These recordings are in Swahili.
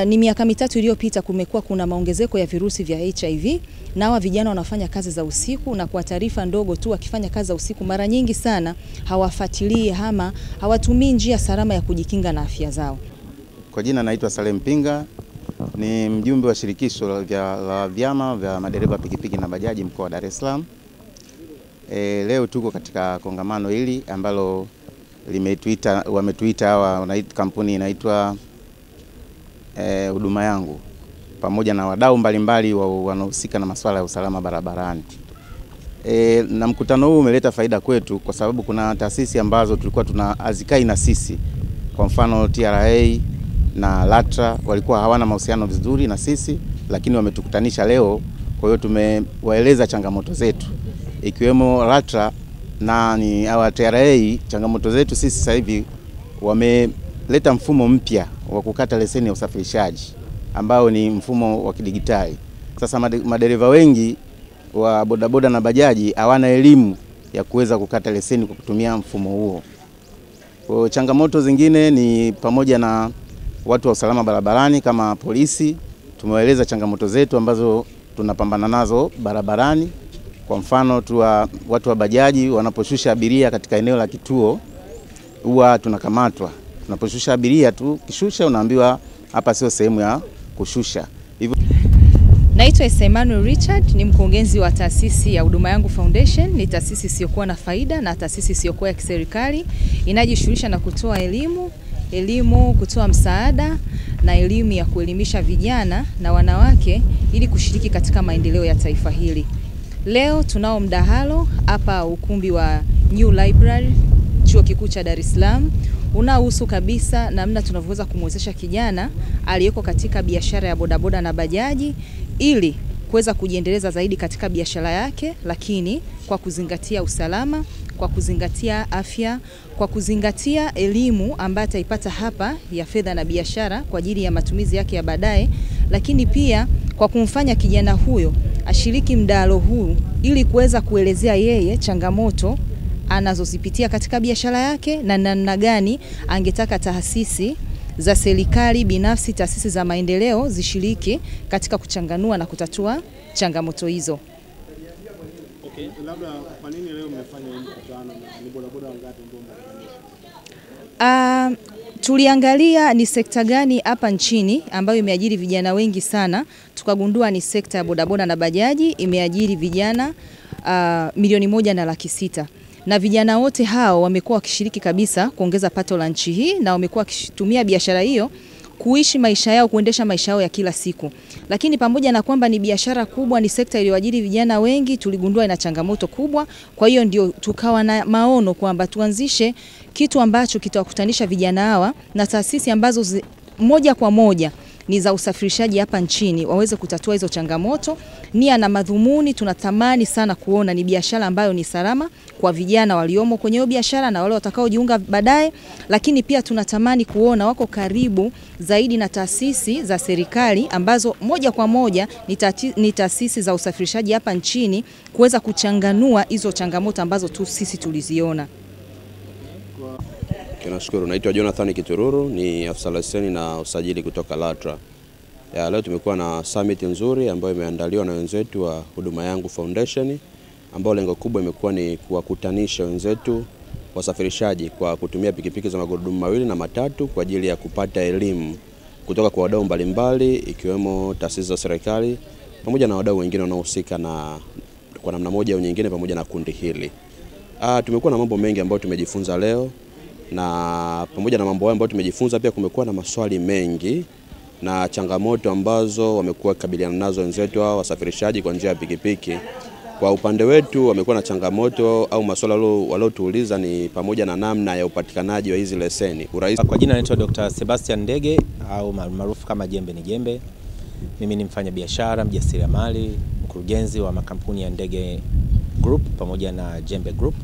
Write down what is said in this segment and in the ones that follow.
Ni miaka mitatu iliyopita kumekuwa kuna maongezeko ya virusi vya HIV, na hawa vijana wanafanya kazi za usiku, na kwa taarifa ndogo tu wakifanya kazi za usiku mara nyingi sana hawafuatilii ama hawatumii njia salama ya kujikinga na afya zao. Kwa jina naitwa Salem Pinga, ni mjumbe wa shirikisho la vyama vya madereva pikipiki na bajaji mkoa wa Dar es Salaam. Leo tuko katika kongamano hili ambalo wametuita hawa kampuni inaitwa Huduma Yangu, pamoja na wadau mbalimbali wanaohusika na masuala ya usalama barabarani. Na mkutano huu umeleta faida kwetu kwa sababu kuna taasisi ambazo tulikuwa tunazikai na sisi. Kwa mfano TRA na LATRA walikuwa hawana mahusiano vizuri na sisi, lakini wametukutanisha leo. Kwa hiyo tumewaeleza changamoto zetu, ikiwemo LATRA na hawa TRA. Changamoto zetu sisi sasa hivi wameleta mfumo mpya wa kukata leseni ya usafirishaji ambao ni mfumo wa kidigitali. Sasa madereva wengi wa bodaboda na bajaji hawana elimu ya kuweza kukata leseni kwa kutumia mfumo huo. Kwa changamoto zingine ni pamoja na watu wa usalama barabarani kama polisi. Tumewaeleza changamoto zetu ambazo tunapambana nazo barabarani. Kwa mfano watu wa bajaji wanaposhusha abiria katika eneo la kituo huwa tunakamatwa. Tunaposhusha abiria tu, kishusha unaambiwa hapa sio sehemu ya kushusha. Hivyo naitwa Emmanuel Richard, ni mkurugenzi wa taasisi ya Huduma Yangu Foundation. Ni taasisi isiyokuwa na faida na taasisi isiyokuwa ya kiserikali inajishughulisha na kutoa elimu, kutoa msaada na elimu ya kuelimisha vijana na wanawake ili kushiriki katika maendeleo ya taifa hili. Leo tunao mdahalo hapa ukumbi wa New Library Chuo Kikuu cha Dar es Salaam, unaohusu kabisa namna tunavyoweza kumwezesha kijana aliyeko katika biashara ya bodaboda na bajaji ili kuweza kujiendeleza zaidi katika biashara yake, lakini kwa kuzingatia usalama, kwa kuzingatia afya, kwa kuzingatia elimu ambayo ataipata hapa ya fedha na biashara kwa ajili ya matumizi yake ya baadaye, lakini pia kwa kumfanya kijana huyo ashiriki mdahalo huu ili kuweza kuelezea yeye changamoto anazozipitia katika biashara yake na namna gani angetaka taasisi za serikali binafsi, taasisi za maendeleo zishiriki katika kuchanganua na kutatua changamoto hizo. Okay, labda kwa nini leo mmefanya mkutano na ni bodaboda wangapi ambao tuliangalia ni sekta gani hapa nchini ambayo imeajiri vijana wengi sana. Tukagundua ni sekta ya bodaboda na bajaji imeajiri vijana 1,600,000. Na vijana wote hao wamekuwa wakishiriki kabisa kuongeza pato la nchi hii, na wamekuwa wakitumia biashara hiyo kuishi maisha yao, kuendesha maisha yao ya kila siku. Lakini pamoja na kwamba ni biashara kubwa, ni sekta iliyoajiri vijana wengi, tuligundua ina changamoto kubwa. Kwa hiyo ndio tukawa na maono kwamba tuanzishe kitu ambacho kitawakutanisha vijana hawa na taasisi ambazo moja kwa moja ni za usafirishaji hapa nchini waweze kutatua hizo changamoto. Nia na madhumuni, tunatamani sana kuona ni biashara ambayo ni salama kwa vijana waliomo kwenye hiyo biashara na wale watakaojiunga baadaye, lakini pia tunatamani kuona wako karibu zaidi na taasisi za serikali ambazo moja kwa moja ni taasisi za usafirishaji hapa nchini kuweza kuchanganua hizo changamoto ambazo sisi tuliziona. Nashukuru. Naitwa Jonathan Kitururu, ni afisa leseni na usajili kutoka LATRA. Leo tumekuwa na summit nzuri ambayo imeandaliwa na wenzetu wa Huduma Yangu Foundation, ambao lengo kubwa imekuwa ni kuwakutanisha wenzetu wasafirishaji kwa kutumia pikipiki za magurudumu mawili na matatu kwa ajili ya kupata elimu kutoka kwa wadau mbalimbali, ikiwemo taasisi za serikali pamoja na wadau wengine wanaohusika na kwa namna moja au nyingine pamoja na kundi hili. Tumekuwa na mambo mengi ambayo tumejifunza leo, na pamoja na mambo hayo ambayo tumejifunza pia kumekuwa na maswali mengi na changamoto ambazo wamekuwa kukabiliana nazo wenzetu hao wasafirishaji kwa njia ya pikipiki. Kwa upande wetu wamekuwa na changamoto au maswala waliotuuliza ni pamoja na namna ya upatikanaji wa hizi leseni. Kwa jina naitwa Dr. Sebastian Ndege au maarufu kama Jembe ni Jembe. Mimi ni mfanya biashara, mjasiriamali, mkurugenzi wa makampuni ya Ndege Group pamoja na Jembe Group.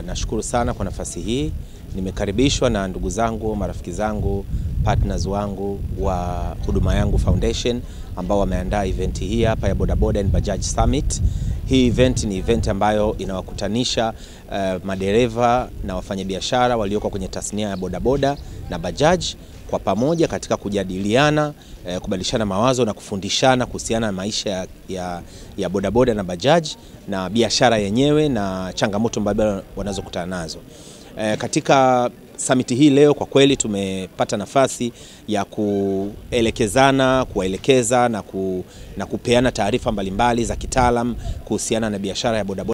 Nashukuru sana kwa nafasi hii. Nimekaribishwa na ndugu zangu, marafiki zangu, partners wangu wa Huduma Yangu Foundation ambao wameandaa event hii hapa ya Bodaboda and Bajaj Summit. Hii event ni event ambayo inawakutanisha madereva na wafanyabiashara walioko kwenye tasnia ya bodaboda na bajaj kwa pamoja katika kujadiliana, kubadilishana mawazo na kufundishana kuhusiana na maisha ya bodaboda na bajaji na biashara yenyewe na changamoto mbalimbali wanazokutana nazo. Katika summit hii leo kwa kweli tumepata nafasi ya kuelekezana, kuwaelekeza na kupeana taarifa mbalimbali za kitaalam kuhusiana na biashara ya bodaboda.